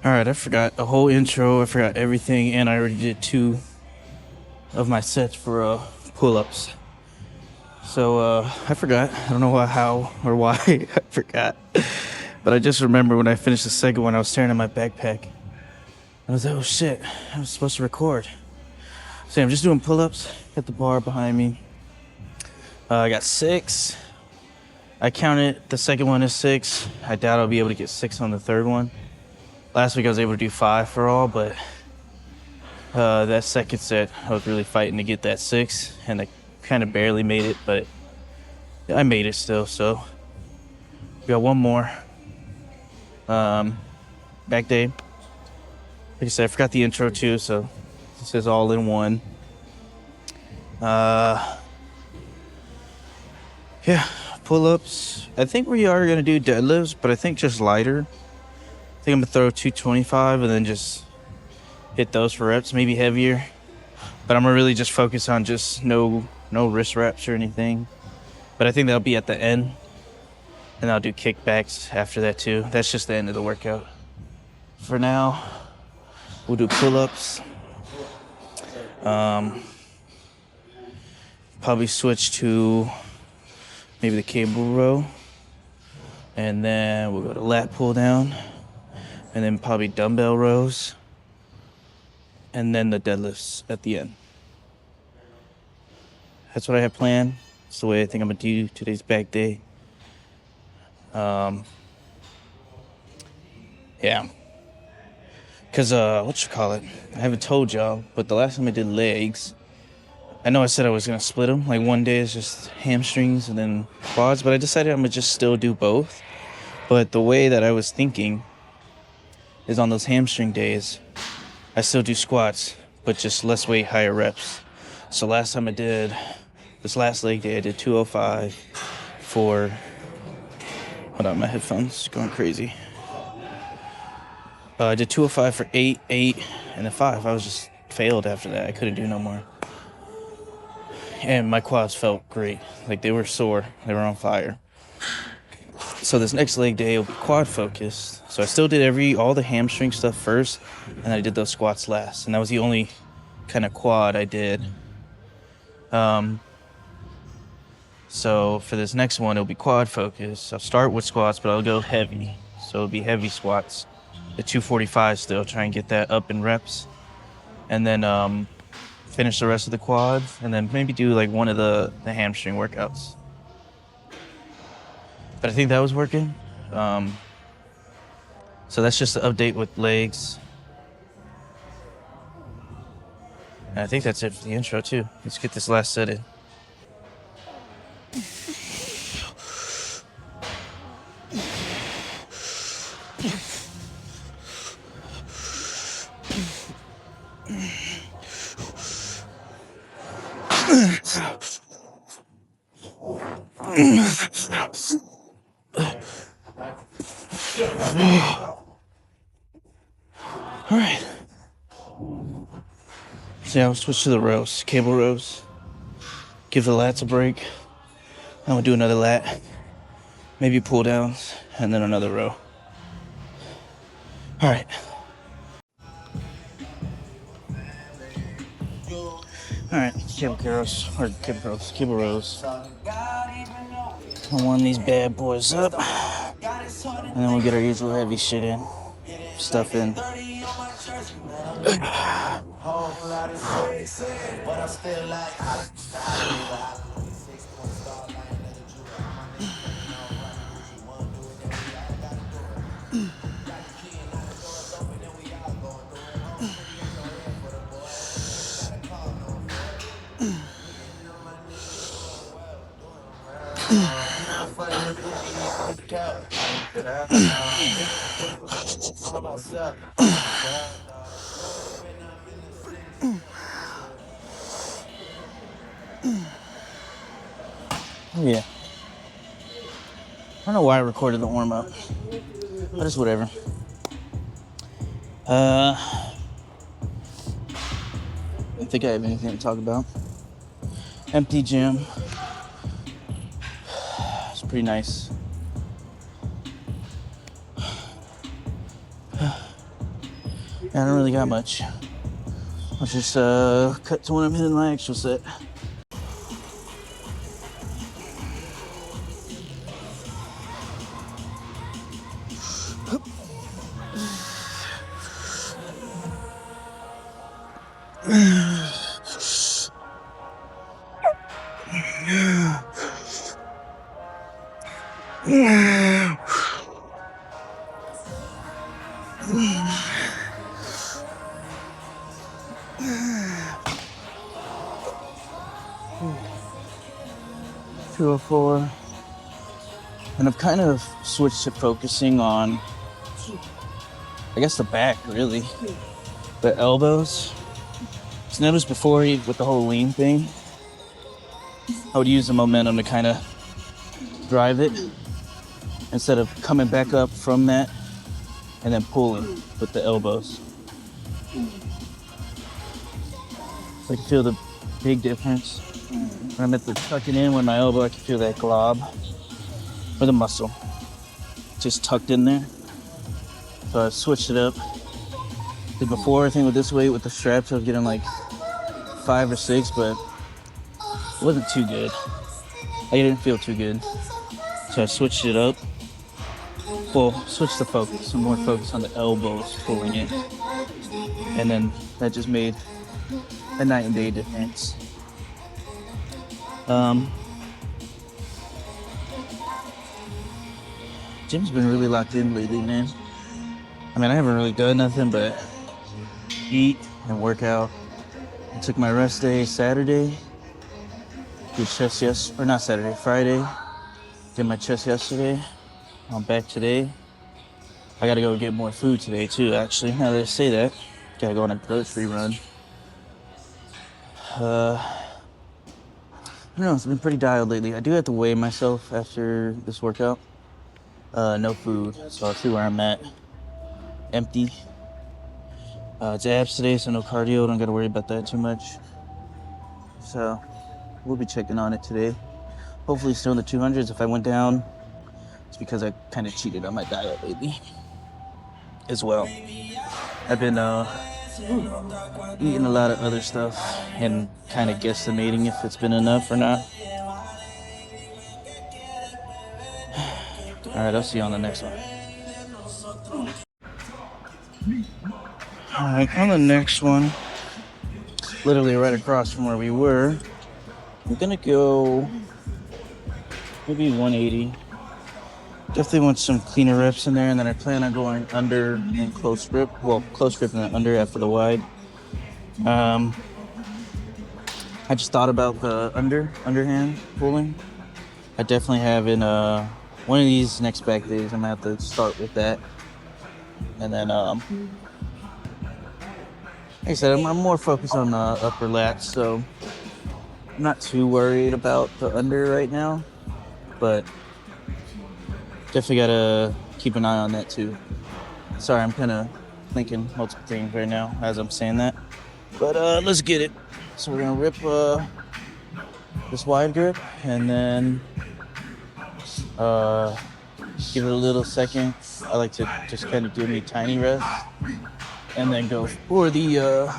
All right, I forgot a whole intro. I forgot everything, and I already did 2 of my sets for pull-ups. So I forgot. I don't know how or why I forgot. But I just remember when I finished the second one, I was staring at my backpack. I was like, oh shit, I was supposed to record. So I'm just doing pull-ups. Got the bar behind me. I got 6. I counted the second one as 6. I doubt I'll be able to get 6 on the third one. Last week I was able to do 5 for all, but that second set I was really fighting to get that 6, and I kind of barely made it, but I made it still. So we got one more back day. Like I said, I forgot the intro too, so this is all in one. Yeah, pull-ups. I think we are gonna do deadlifts, but I think just lighter. I think I'm gonna throw 225 and then just hit those for reps, maybe heavier. But I'm gonna really just focus on just no wrist reps or anything. But I think that'll be at the end. And I'll do kickbacks after that too. That's just the end of the workout. For now, we'll do pull-ups. Probably switch to maybe the cable row. And then we'll go to lat pull down. And then probably dumbbell rows. And then the deadlifts at the end. That's what I have planned. It's the way I think I'm gonna do today's back day. Yeah. Cause I haven't told y'all, but the last time I did legs, I know I said I was gonna split them. Like one day is just hamstrings and then quads, but I decided I'm gonna just still do both. But the way that I was thinking is on those hamstring days, I still do squats, but just less weight, higher reps. So last time I did, this last leg day, I did 205 for, hold on, my headphones going crazy. I did 205 for 8, and then 5. I was just failed after that. I couldn't do no more. And my quads felt great. Like they were sore. They were on fire. So this next leg day will be quad focused. So I still did all the hamstring stuff first, and I did those squats last. And that was the only kind of quad I did. So for this next one, it'll be quad focused. I'll start with squats, but I'll go heavy. So it'll be heavy squats at 245 still, try and get that up in reps. And then finish the rest of the quads, and then maybe do like one of the hamstring workouts. But I think that was working. So that's just the update with legs. And I think that's it for the intro too. Let's get this last set in. All right. So yeah, I'll switch to the rows, cable rows. Give the lats a break. I'm gonna do another lat, maybe pull downs, and then another row. All right. All right, cable rows. I'll warm these bad boys up, and then we'll get our usual heavy shit in, stuff in. Yeah. I don't know why I recorded the warm up, but it's whatever. I don't think I have anything to talk about. Empty gym. It's pretty nice. I don't really got much. I'll just cut to when I'm hitting my actual set. Two or four. And I've kind of switched to focusing on, I guess, the back, really. The elbows. So notice before, with the whole lean thing, I would use the momentum to kind of drive it instead of coming back up from that and then pulling with the elbows. So I can feel the big difference. When I'm at the tucking in with my elbow, I can feel that glob or the muscle just tucked in there. So I switched it up. Before, I think with this weight, with the straps, I was getting like 5 or 6, but it wasn't too good. I didn't feel too good. So I switched it up. Well, switched the focus. I'm more focused on the elbows pulling it. And then that just made a night and day difference. Gym's been really locked in lately, man. I mean, I haven't really done nothing but eat and work out. I took my rest day Saturday. Did chest or not Saturday, Friday. Did my chest yesterday. I'm back today. I gotta go get more food today too, actually. Now that I say that, gotta go on a grocery run. I don't know, it's been pretty dialed lately. I do have to weigh myself after this workout. No food, so I'll see where I'm at. Empty. It's abs today, so no cardio. Don't gotta worry about that too much. So we'll be checking on it today. Hopefully still in the 200s. If I went down, it's because I kind of cheated on my diet lately as well. I've been eating a lot of other stuff and kind of guesstimating if it's been enough or not. All right, I'll see you on the next one. All right, on the next one, literally right across from where we were, I'm gonna go maybe 180. Definitely want some cleaner reps in there, and then I plan on going under and close grip. Well, close grip and then under after the wide. I just thought about the underhand pulling. I definitely have in one of these next back days. I'm gonna have to start with that, and then like I said, I'm more focused on the upper lats, so I'm not too worried about the under right now, but definitely gotta keep an eye on that too. Sorry, I'm kind of thinking multiple things right now as I'm saying that, but let's get it. So we're gonna rip this wide grip and then give it a little second. I like to just kind of do me tiny rest and then go for the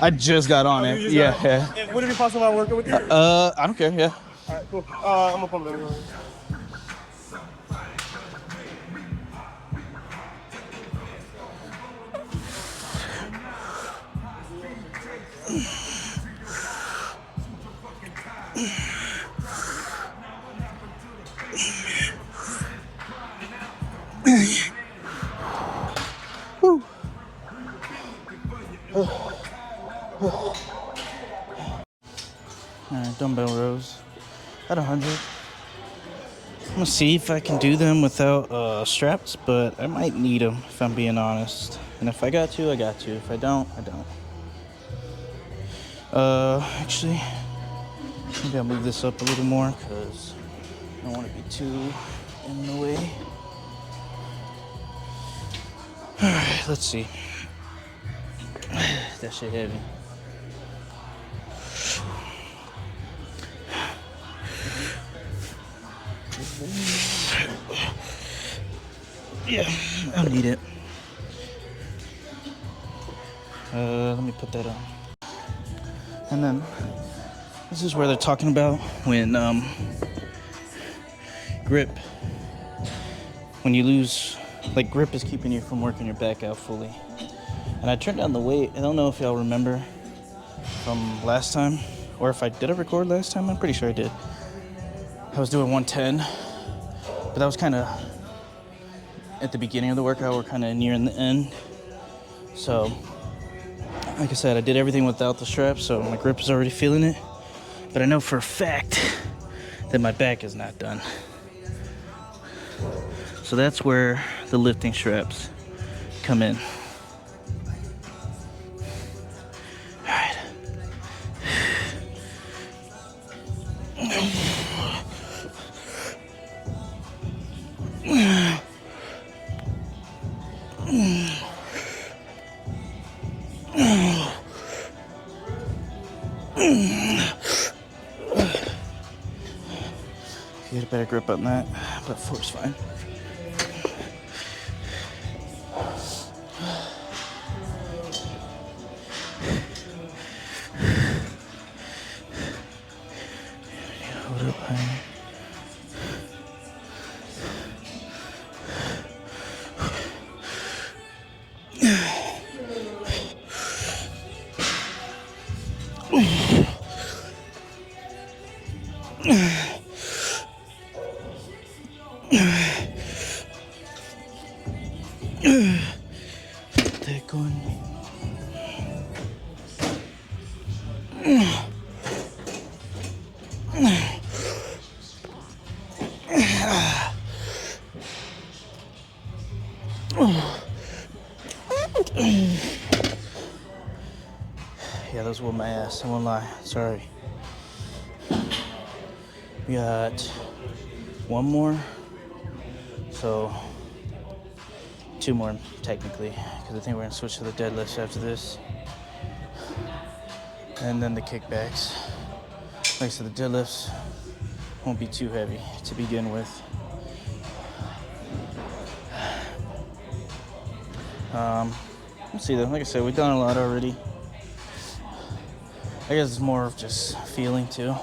I just got on it. Yeah. Would it be possible I work with you? I don't care. Yeah. All right, cool. I'm gonna pump it. dumbbell rows at 100. I'm gonna see if I can do them without straps, but I might need them if I'm being honest. And if I got to, I got to. If I don't, I don't. Actually, maybe I'll move this up a little more because I don't want to be too in the way. Alright, let's see. That shit heavy. Yeah, I'll need it. Let me put that on. And then this is where they're talking about when grip. When you lose, like grip is keeping you from working your back out fully. And I turned down the weight. I don't know if y'all remember from last time, or if I did record last time. I'm pretty sure I did. I was doing 110, but that was kind of at the beginning of the workout. We're kind of nearing the end. So, like I said, I did everything without the straps, so my grip is already feeling it. But I know for a fact that my back is not done. So that's where the lifting straps come in. Alright. Get a better grip on that, but four's fine. Hold it up higher. That going. Yeah, those whooped my ass. I won't lie. Sorry. We got one more. So, two more technically, because I think we're gonna switch to the deadlifts after this. And then the kickbacks. Like I said, the deadlifts won't be too heavy to begin with. Let's see though, like I said, we've done a lot already. I guess it's more of just feeling too.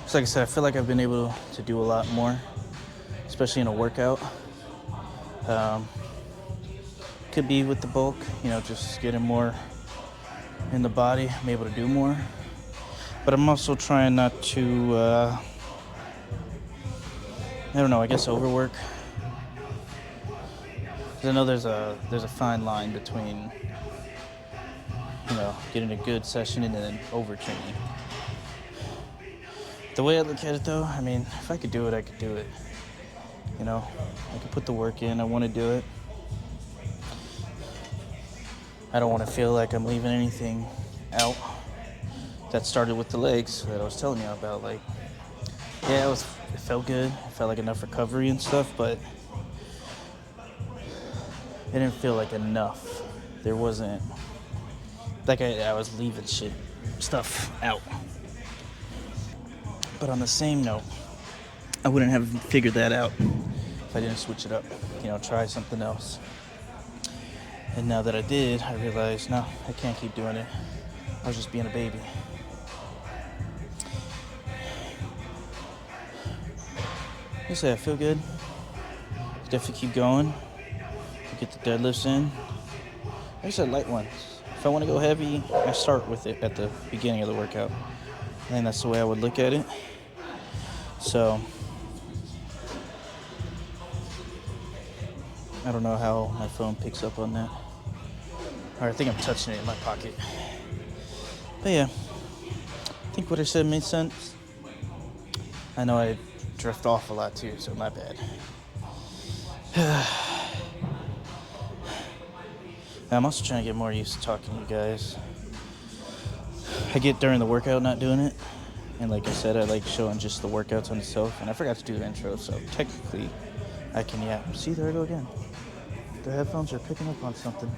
Just like I said, I feel like I've been able to do a lot more, especially in a workout. Could be with the bulk, you know, just getting more in the body, I'm able to do more. But I'm also trying not to, I don't know, I guess overwork. 'Cause I know there's a fine line between, you know, getting a good session and then overtraining. The way I look at it though, I mean, if I could do it, I could do it. You know, I could put the work in, I want to do it. I don't want to feel like I'm leaving anything out. That started with the legs that I was telling you about. Like, yeah, it felt good. It felt like enough recovery and stuff, but it didn't feel like enough. There wasn't, like I was leaving stuff out. But on the same note, I wouldn't have figured that out if I didn't switch it up, you know, try something else. And now that I did, I realized, no, I can't keep doing it. I was just being a baby. Like I said, I feel good. Definitely keep going. Get the deadlifts in. Like I said, light ones. If I want to go heavy, I start with it at the beginning of the workout. And that's the way I would look at it. So, I don't know how my phone picks up on that. Or I think I'm touching it in my pocket. But yeah, think what I said made sense. I know I drift off a lot too, so my bad. I'm also trying to get more used to talking to you guys. I get during the workout not doing it. And like I said, I like showing just the workouts on itself. And I forgot to do the intro, so technically I can yap. See, there I go again. The headphones are picking up on something.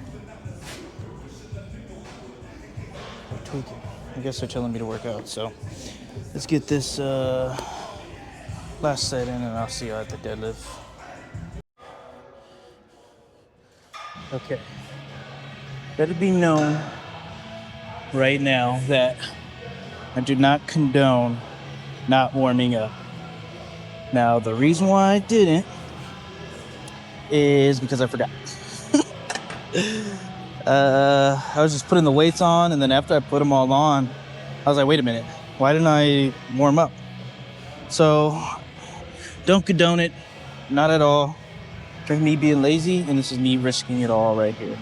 They're tweaking. I guess they're telling me to work out, so let's get this last set in and I'll see you at the deadlift. Okay. Let it be known right now that I do not condone not warming up. Now, the reason why I didn't is because I forgot. I was just putting the weights on, and then after I put them all on, I was like, wait a minute, why didn't I warm up? So, don't condone it, not at all. Just me being lazy, and this is me risking it all right here.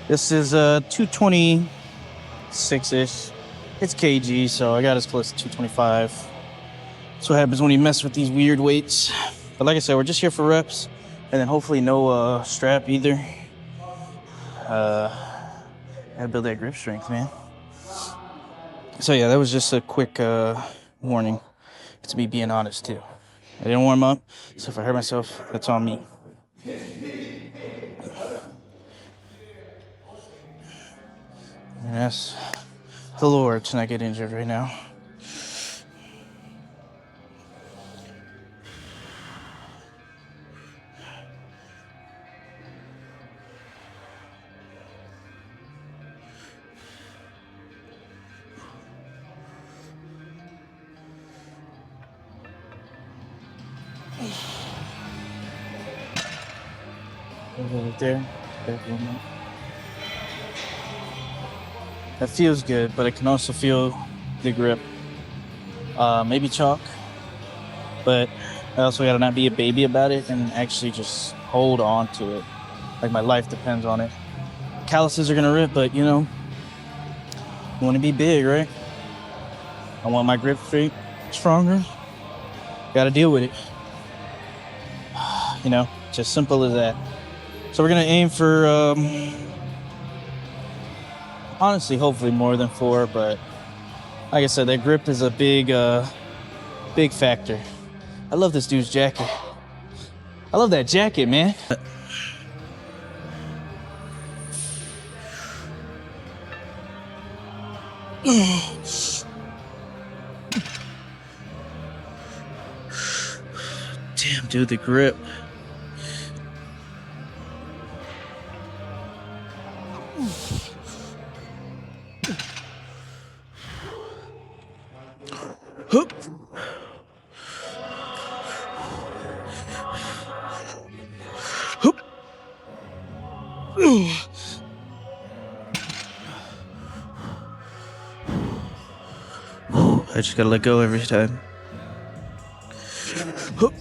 This is 226-ish. It's kg, so I got as close to 225. That's what happens when you mess with these weird weights. But like I said, we're just here for reps, and then hopefully no strap either. Gotta build that grip strength, man. So yeah, that was just a quick warning. It's me being honest too. I didn't warm up, so if I hurt myself, that's on me. And that's the Lord to not get injured right now. Right there. That feels good, but I can also feel the grip. Maybe chalk, but I also gotta not be a baby about it and actually just hold on to it. Like my life depends on it. Calluses are gonna rip, but you know, I wanna be big, right? I want my grip straight, stronger. Gotta deal with it. You know, just simple as that. So we're gonna aim for, honestly, hopefully more than 4, but like I said, that grip is a big factor. I love this dude's jacket. I love that jacket, man. Damn, dude, the grip. Hoop. Hoop. I just gotta let go every time. Hoop.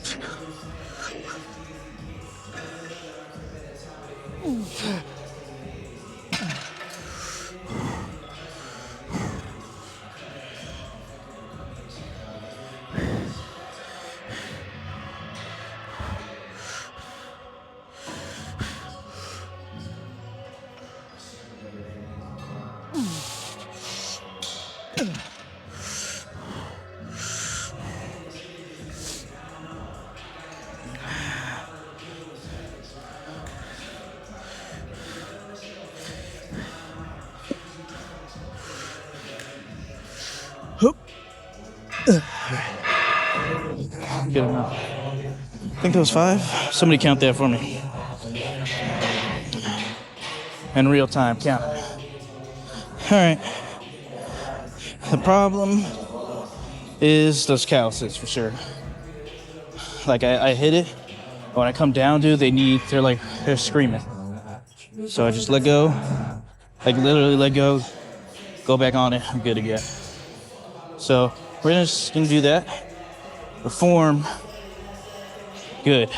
Hoop. Good enough. I think that was 5. Somebody count that for me. In real time, count it. All right. The problem is those calluses for sure. Like I hit it. When I come down, dude, they're screaming. So I just let go, like literally let go, go back on it. I'm good again. So we're just gonna do that. The form, good.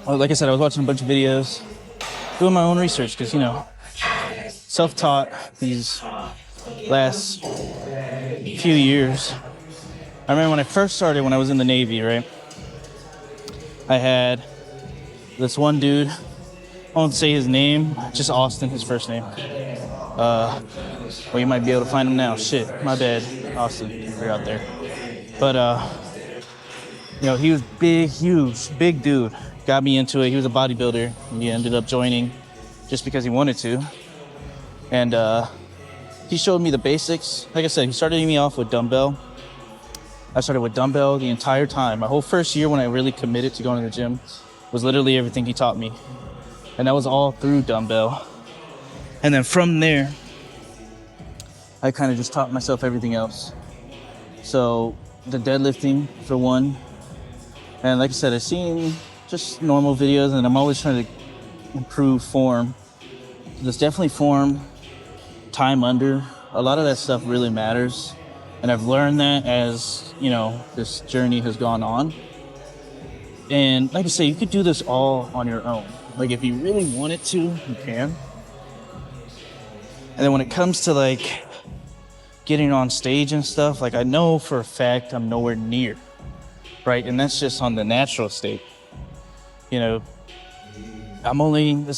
Well, like I said, I was watching a bunch of videos, doing my own research, because you know, self-taught these last few years. I remember when I first started, when I was in the Navy, right? I had this one dude, I won't say his name, just Austin, his first name. Well, you might be able to find him now. Shit, my bad, Austin, if you're out there. But, he was big, huge, big dude. Got me into it. He was a bodybuilder. He ended up joining just because he wanted to. And he showed me the basics. Like I said, he started me off with dumbbell. I started with dumbbell the entire time. My whole first year when I really committed to going to the gym was literally everything he taught me. And that was all through dumbbell. And then from there, I kind of just taught myself everything else. So the deadlifting for one. And like I said, I've seen just normal videos and I'm always trying to improve form. There's definitely form, time under. A lot of that stuff really matters. And I've learned that as, this journey has gone on. And like I say, you could do this all on your own. Like if you really wanted to, you can. And then when it comes to like getting on stage and stuff, like I know for a fact I'm nowhere near, right? And that's just on the natural state. This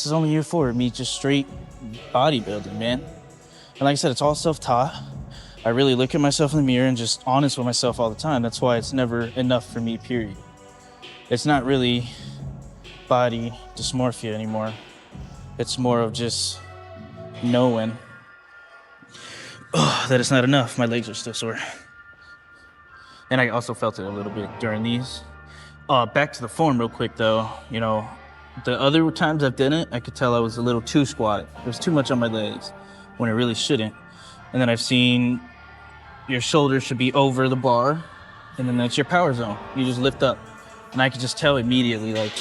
is only year 4 of me just straight bodybuilding, man. And like I said, it's all self-taught. I really look at myself in the mirror and just honest with myself all the time. That's why it's never enough for me, period. It's not really body dysmorphia anymore. It's more of just knowing that it's not enough. My legs are still sore. And I also felt it a little bit during these. Back to the form real quick though. The other times I've done it, I could tell I was a little too squatted. There was too much on my legs when it really shouldn't. And then I've seen your shoulders should be over the bar, and then that's your power zone. You just lift up. And I could just tell immediately, like,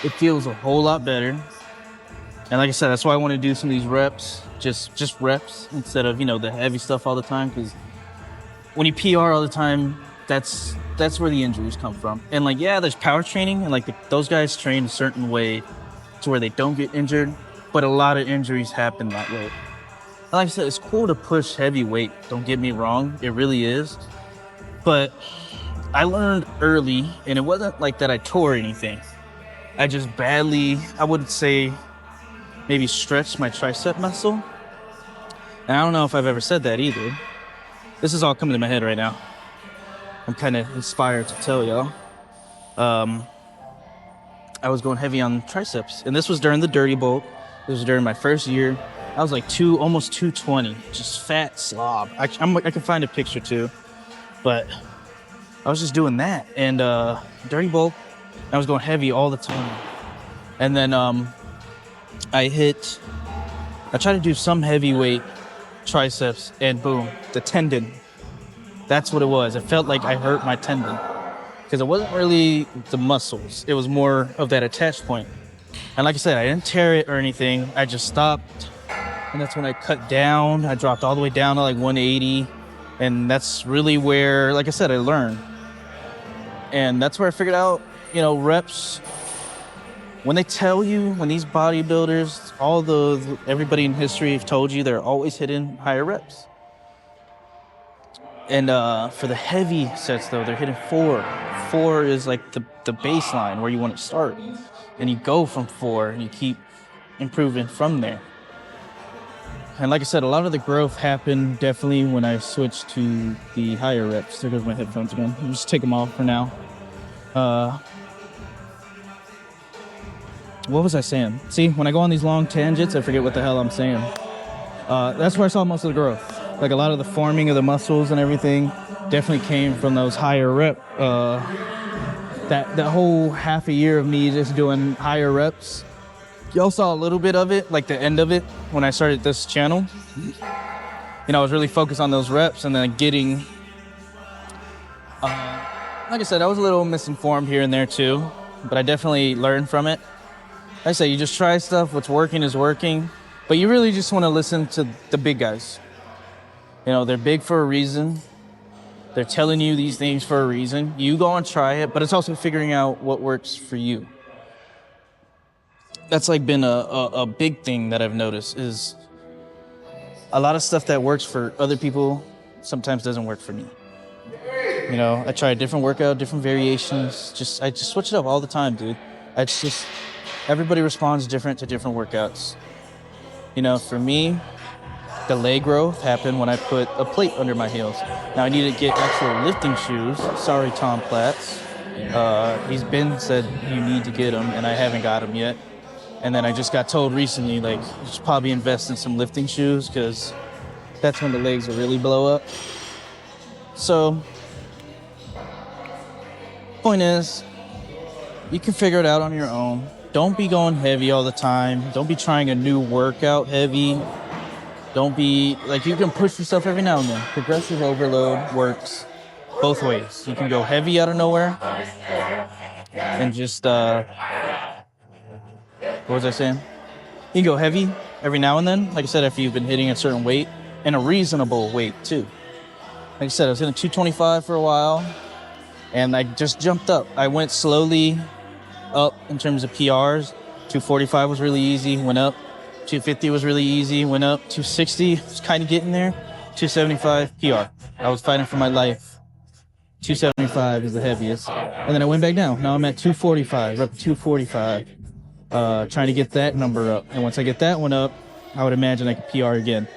it feels a whole lot better. And like I said, that's why I want to do some of these reps, just reps, instead of, the heavy stuff all the time, because when you PR all the time, that's where the injuries come from. And like, yeah, there's power training, and like those guys train a certain way to where they don't get injured, but a lot of injuries happen that way. Like I said, it's cool to push heavy weight. Don't get me wrong, it really is. But I learned early, and it wasn't like that I tore anything. I just badly, I would say, maybe stretched my tricep muscle. And I don't know if I've ever said that either. This is all coming to my head right now. I'm kind of inspired to tell y'all. I was going heavy on triceps, and this was during the dirty bulk. This was during my first year. I was like almost 220, just fat slob. I can find a picture too, but I was just doing that. And dirty bulk, I was going heavy all the time. And then I tried to do some heavyweight triceps, and boom, the tendon. That's what it was. It felt like I hurt my tendon because it wasn't really the muscles. It was more of that attach point. And like I said, I didn't tear it or anything. I just stopped. And that's when I cut down. I dropped all the way down to like 180. And that's really where, like I said, I learned. And that's where I figured out, reps. When they tell you, when these bodybuilders, everybody in history have told you, they're always hitting higher reps. And for the heavy sets, though, they're hitting 4. 4 is like the baseline where you want to start. And you go from 4 and you keep improving from there. And like I said, a lot of the growth happened definitely when I switched to the higher reps. There goes my headphones again. I'll just take them off for now. What was I saying? See, when I go on these long tangents, I forget what the hell I'm saying. That's where I saw most of the growth. Like a lot of the forming of the muscles and everything definitely came from those higher rep. That whole half a year of me just doing higher reps. Y'all saw a little bit of it, like the end of it, when I started this channel. I was really focused on those reps and then getting, like I said, I was a little misinformed here and there too, but I definitely learned from it. Like I say, you just try stuff, what's working is working, but you really just want to listen to the big guys. They're big for a reason. They're telling you these things for a reason. You go and try it, but it's also figuring out what works for you. That's like been a big thing that I've noticed is a lot of stuff that works for other people sometimes doesn't work for me. You know, I try a different workout, different variations. I just switch it up all the time, dude. It's just everybody responds different to different workouts. You know, for me, the leg growth happened when I put a plate under my heels. Now I need to get actual lifting shoes. Sorry, Tom Platz. He's been said you need to get them, and I haven't got them yet. And then I just got told recently, like, you should probably invest in some lifting shoes because that's when the legs will really blow up. So, point is, you can figure it out on your own. Don't be going heavy all the time. Don't be trying a new workout heavy. Don't be, like, you can push yourself every now and then. Progressive overload works both ways. You can go heavy out of nowhere and just, what was I saying? You can go heavy every now and then, like I said, after you've been hitting a certain weight, and a reasonable weight too. Like I said, I was in a 225 for a while, and I just jumped up. I went slowly up in terms of PRs. 245 was really easy, went up. 250 was really easy, went up. 260 was kind of getting there. 275 PR. I was fighting for my life. 275 is the heaviest. And then I went back down. Now I'm at 245, up to 245. Trying to get that number up. And once I get that one up, I would imagine I could PR again.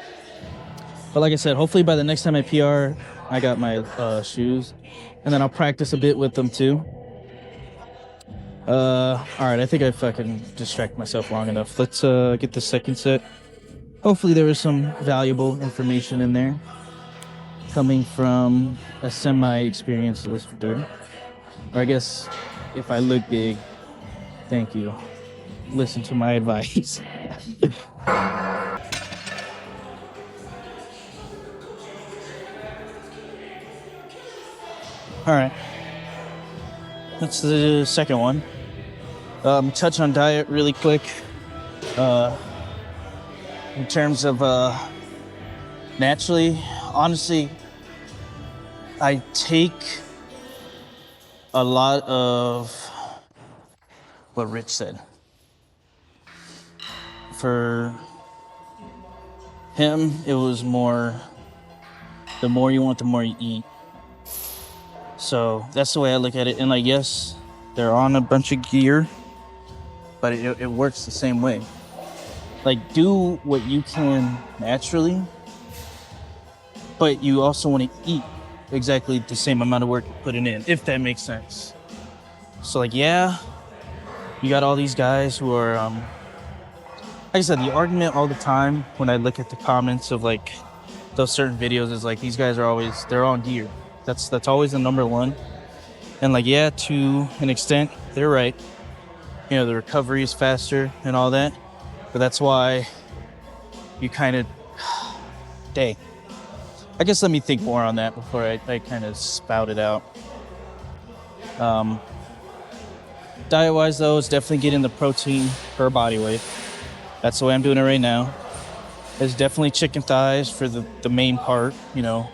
But like I said, hopefully by the next time I PR, I got my shoes. And then I'll practice a bit with them too. All right, I think I fucking distracted myself long enough. Let's get the second set. Hopefully there was some valuable information in there coming from a semi-experienced listener. Or I guess if I look big, thank you. Listen to my advice. All right. That's the second one. Touch on diet really quick. In terms of naturally, honestly, I take a lot of what Rich said. For him, it was more, the more you want, the more you eat. So that's the way I look at it. And like, yes, they're on a bunch of gear, but it works the same way. Like, do what you can naturally, but you also want to eat exactly the same amount of work you're putting in, if that makes sense. So like, yeah, you got all these guys who are, like I said, the argument all the time when I look at the comments of like those certain videos is like, these guys are always, they're on gear. That's always the number one. And like, yeah, to an extent, they're right. You know, the recovery is faster and all that. But that's why you kind of, dang. I guess let me think more on that before I kind of spout it out. Diet-wise, though, it's definitely getting the protein per body weight. That's the way I'm doing it right now. It's definitely chicken thighs for the main part, you know.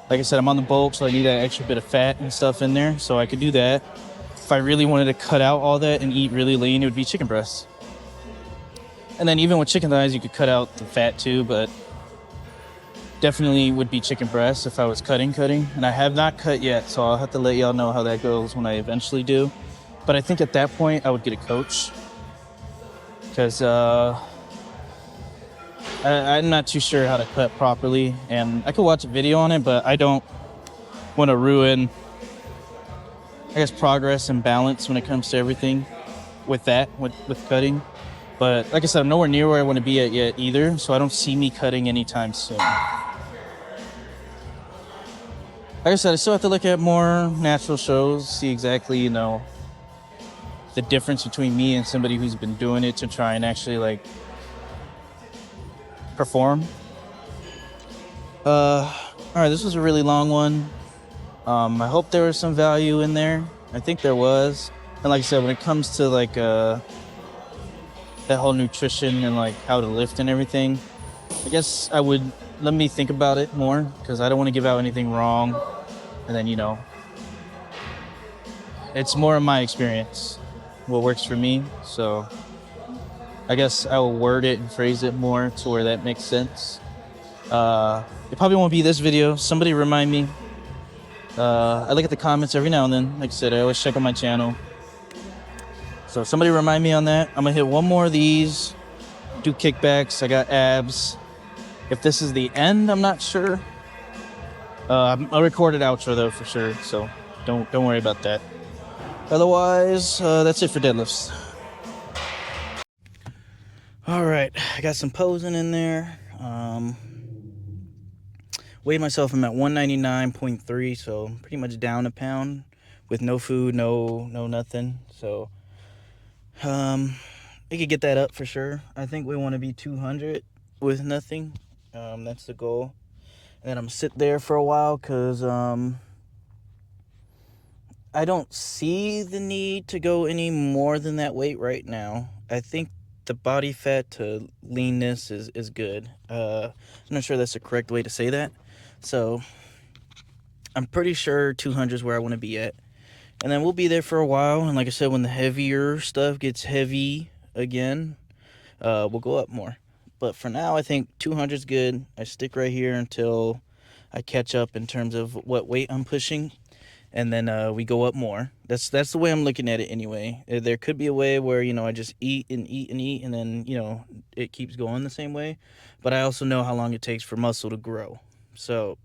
Like I said, I'm on the bulk, so I need that extra bit of fat and stuff in there, so I could do that. If I really wanted to cut out all that and eat really lean, it would be chicken breasts. And then even with chicken thighs, you could cut out the fat too, but definitely would be chicken breasts if I was cutting. And I have not cut yet, so I'll have to let y'all know how that goes when I eventually do. But I think at that point, I would get a coach. Because I'm not too sure how to cut properly. And I could watch a video on it, but I don't want to ruin, I guess, progress and balance when it comes to everything with that, with cutting. But like I said, I'm nowhere near where I want to be at yet either, so I don't see me cutting anytime soon. Like I said, I still have to look at more natural shows, see exactly, you know, the difference between me and somebody who's been doing it to try and actually, like, perform. All right, this was a really long one. I hope there was some value in there. I think there was. And like I said, when it comes to, like, that whole nutrition and like how to lift and everything, I guess I would let me think about it more, because I don't want to give out anything wrong, and then, you know, it's more of my experience, what works for me. So I guess I will word it and phrase it more to where that makes sense. It probably won't be this video. Somebody remind me. I look at the comments every now and then. Like I said, I always check on my channel. So somebody remind me on that. I'm gonna hit one more of these. Do kickbacks. I got abs. If this is the end, I'm not sure. I'll record an outro though for sure. So don't worry about that. Otherwise, that's it for deadlifts. All right, I got some posing in there. Weighed myself. I'm at 199.3, so pretty much down a pound with no food, no nothing. So we could get that up for sure. I think we want to be 200 with nothing. That's the goal. And then I'm gonna sit there for a while because I don't see the need to go any more than that weight right now. I think the body fat to leanness is good. I'm not sure that's the correct way to say that. So I'm pretty sure 200 is where I want to be at. And then we'll be there for a while. And like I said, when the heavier stuff gets heavy again, we'll go up more. But for now, I think 200 is good. I stick right here until I catch up in terms of what weight I'm pushing. And then we go up more. That's the way I'm looking at it anyway. There could be a way where, I just eat and eat and eat, and then, it keeps going the same way. But I also know how long it takes for muscle to grow. So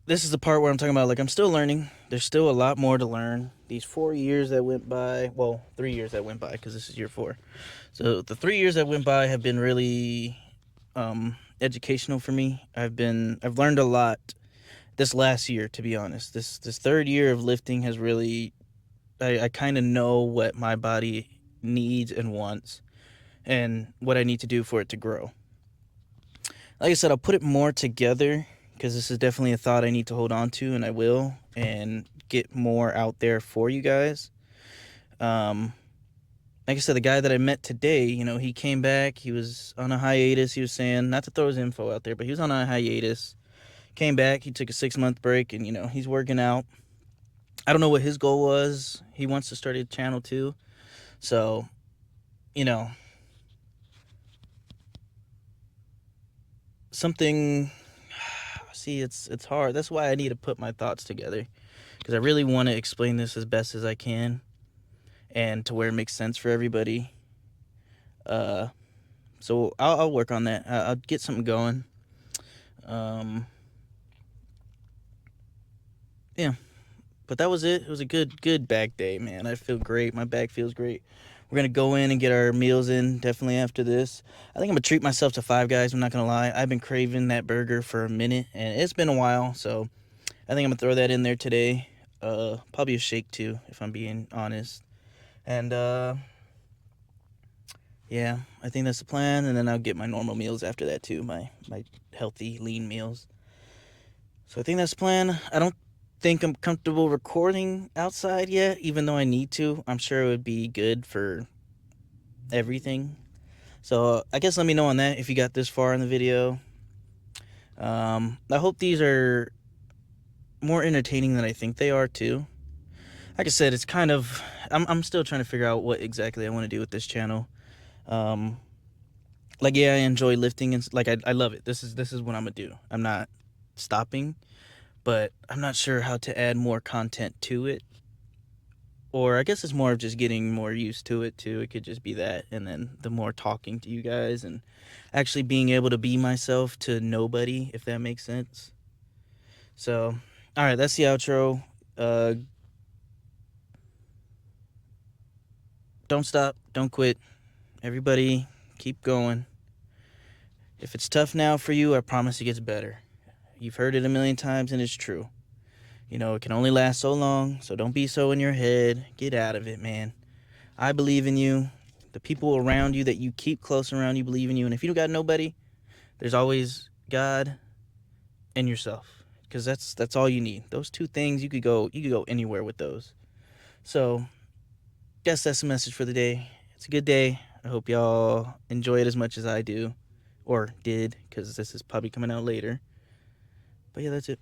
this is the part where I'm talking about, like, I'm still learning. There's still a lot more to learn. These 4 years that went by, well, 3 years that went by, because this is year 4. So the 3 years that went by have been really educational for me. I've learned a lot this last year, to be honest. This third year of lifting has really, I kind of know what my body needs and wants and what I need to do for it to grow. Like I said, I'll put it more together because this is definitely a thought I need to hold on to, and I will, and get more out there for you guys. Like I said, the guy that I met today, he came back. He was on a hiatus. He was saying, not to throw his info out there, but he was on a hiatus. Came back. He took a 6-month break, and, he's working out. I don't know what his goal was. He wants to start a channel too. So, something... See, it's hard. That's why I need to put my thoughts together, because I really want to explain this as best as I can and to where it makes sense for everybody. So I'll work on that. I'll get something going. Yeah, but that was it. It was a good back day, man. I feel great. My back feels great. We're gonna go in and get our meals in definitely after this. I think I'm gonna treat myself to Five Guys. I'm not gonna lie. I've been craving that burger for a minute, and it's been a while. So I think I'm gonna throw that in there today. Probably a shake too, if I'm being honest. And yeah, I think that's the plan. And then I'll get my normal meals after that too, my healthy, lean meals. So I think that's the plan. I don't think I'm comfortable recording outside yet, even though I need to. I'm sure it would be good for everything. So I guess let me know on that if you got this far in the video. I hope these are more entertaining than I think they are too. Like I said, it's kind of... I'm still trying to figure out what exactly I want to do with this channel. Like, yeah, I enjoy lifting, and like I love it. This is what I'm gonna do. I'm not stopping, but I'm not sure how to add more content to it. Or I guess it's more of just getting more used to it too. It could just be that, and then the more talking to you guys and actually being able to be myself to nobody, if that makes sense. So, all right, that's the outro. Don't stop, don't quit. Everybody, keep going. If it's tough now for you, I promise it gets better. You've heard it a million times, and it's true. It can only last so long, so don't be so in your head. Get out of it, man. I believe in you. The people around you that you keep close around you believe in you. And if you don't got nobody, there's always God and yourself, because that's all you need. Those two things, you could go anywhere with those. So, guess that's the message for the day. It's a good day. I hope y'all enjoy it as much as I do, or did, because this is probably coming out later. But yeah, that's it.